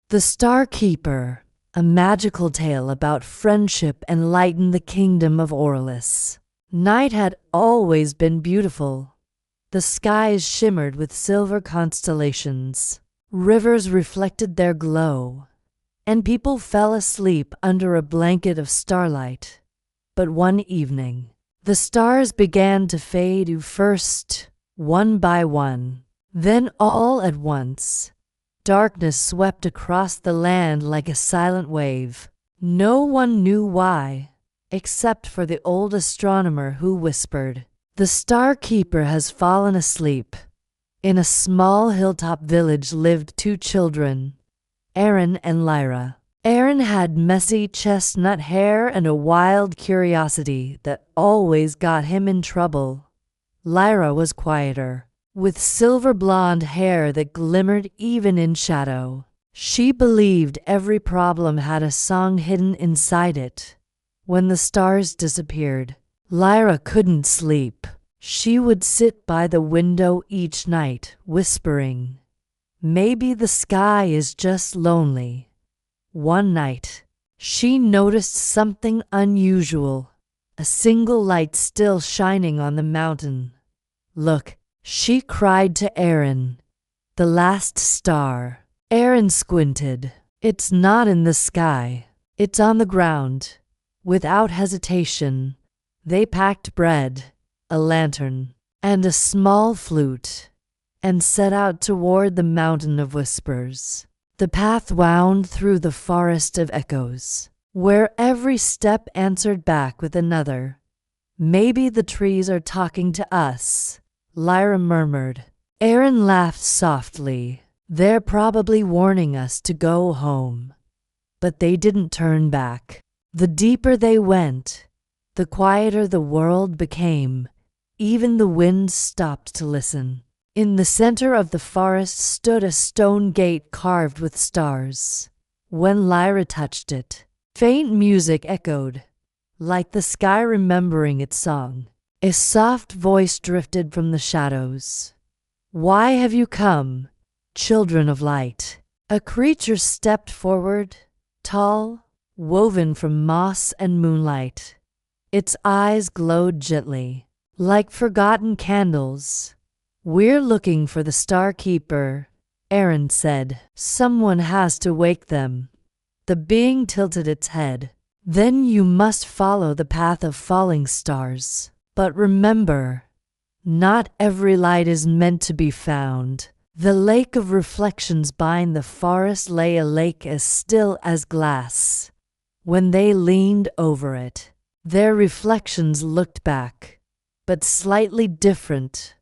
The Star Keeper, a magical tale about friendship enlightened the kingdom of Orlis. Night had always been beautiful. The skies shimmered with silver constellations. Rivers reflected their glow, and people fell asleep under a blanket of starlight. But one evening, the stars began to fade first, one by one. Then all at once, darkness swept across the land like a silent wave. No one knew why, except for the old astronomer who whispered, "The Star Keeper has fallen asleep." In a small hilltop village lived two children, Aaron and Lyra. Aaron had messy chestnut hair and a wild curiosity that always got him in trouble. Lyra was quieter, with silver blonde hair that glimmered even in shadow. She believed every problem had a song hidden inside it. When the stars disappeared, Lyra couldn't sleep. She would sit by the window each night, whispering, "Maybe the sky is just lonely." One night, she noticed something unusual, a single light still shining on the mountain. "Look," she cried to Aaron, "the last star." Aaron squinted. "It's not in the sky, it's on the ground." Without hesitation, they packed bread, a lantern, and a small flute, and set out toward the Mountain of Whispers. The path wound through the forest of echoes, where every step answered back with another. "Maybe the trees are talking to us," Lyra murmured. Aaron laughed softly. "They're probably warning us to go home." But they didn't turn back. The deeper they went, the quieter the world became. Even the wind stopped to listen. In the center of the forest stood a stone gate carved with stars. When Lyra touched it, faint music echoed, like the sky remembering its song. A soft voice drifted from the shadows. "Why have you come, children of light?" A creature stepped forward, tall, woven from moss and moonlight. Its eyes glowed gently, like forgotten candles. "We're looking for the Star Keeper," Aaron said. "Someone has to wake them." The being tilted its head. "Then you must follow the path of falling stars. But remember, not every light is meant to be found." The lake of reflections behind the forest lay, a lake as still as glass. When they leaned over it, their reflections looked back, but slightly different.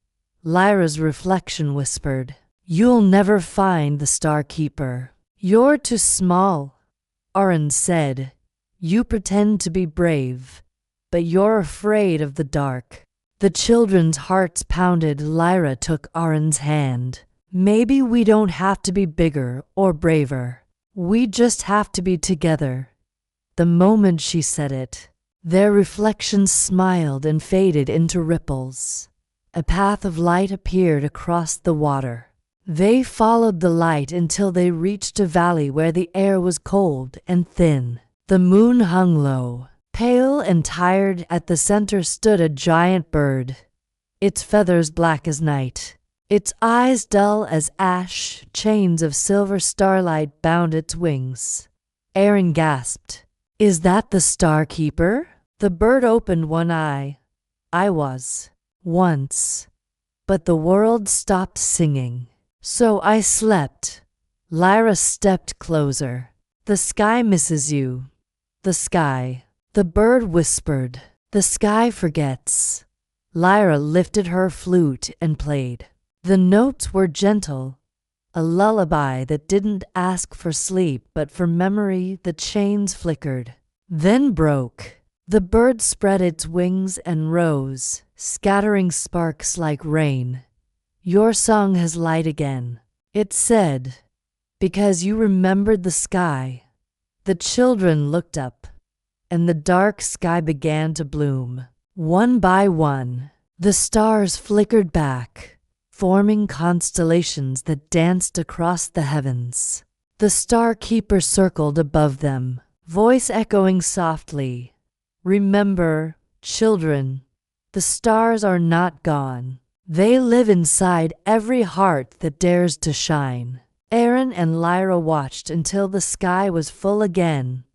Lyra's reflection whispered, "You'll never find the Star Keeper. You're too small." Aaron said, "You pretend to be brave, but you're afraid of the dark." The children's hearts pounded. Lyra took Aaron's hand. "Maybe we don't have to be bigger or braver. We just have to be together." The moment she said it, their reflections smiled and faded into ripples. A path of light appeared across the water. They followed the light until they reached a valley where the air was cold and thin. The moon hung low, pale and tired. At the center stood a giant bird, its feathers black as night, its eyes dull as ash. Chains of silver starlight bound its wings. Aaron gasped, "Is that the Star Keeper?" The bird opened one eye. "I was once, but the world stopped singing, so I slept." Lyra stepped closer. "The sky misses you." "The sky," the bird whispered. "The sky forgets." Lyra lifted her flute and played. The notes were gentle, a lullaby that didn't ask for sleep but for memory. The chains flickered, then broke. The bird spread its wings and rose, scattering sparks like rain. "Your song has light again," it said, "because you remembered the sky." The children looked up, and the dark sky began to bloom. One by one, the stars flickered back, forming constellations that danced across the heavens. The star keeper circled above them, voice echoing softly. Remember, children, the stars are not gone. They live inside every heart that dares to shine. Aaron and Lyra watched until the sky was full again.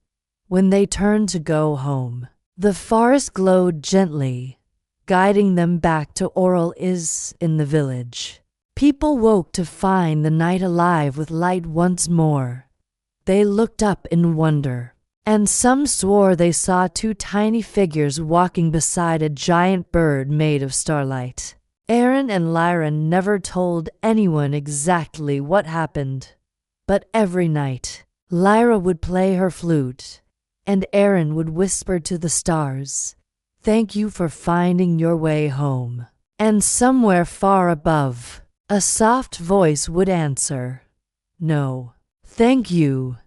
When they turned to go home, the forest glowed gently, guiding them back to Oral Is in the village. People woke to find the night alive with light once more. They looked up in wonder, and some swore they saw two tiny figures walking beside a giant bird made of starlight. Aaron and Lyra never told anyone exactly what happened, but every night, Lyra would play her flute, and Aaron would whisper to the stars, "Thank you for finding your way home." And somewhere far above, a soft voice would answer, "No, thank you.